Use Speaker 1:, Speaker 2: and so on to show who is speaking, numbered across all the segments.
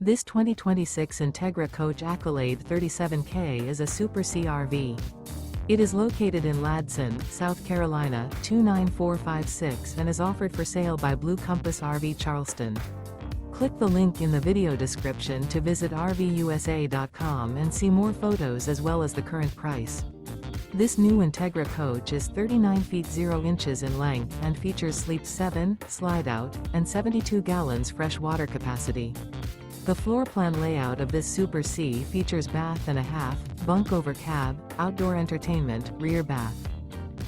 Speaker 1: This 2026 Entegra Coach Accolade 37K is a Super CRV. It is located in Ladson, South Carolina, 29456 and is offered for sale by Blue Compass RV Charleston. Click the link in the video description to visit RVUSA.com and see more photos as well as the current price. This new Entegra Coach is 39 feet 0 inches in length and features Sleep 7, Slideout, and 72 gallons fresh water capacity. The floor plan layout of this Super C features bath and a half, bunk over cab, outdoor entertainment, rear bath.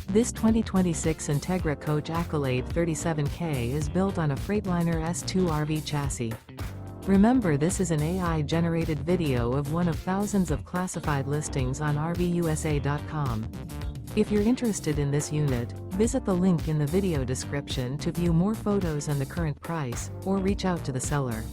Speaker 1: This 2026 Entegra Coach Accolade 37K is built on a Freightliner S2RV chassis. Remember, this is an AI-generated video of one of thousands of classified listings on RVUSA.com. If you're interested in this unit, visit the link in the video description to view more photos and the current price, or reach out to the seller.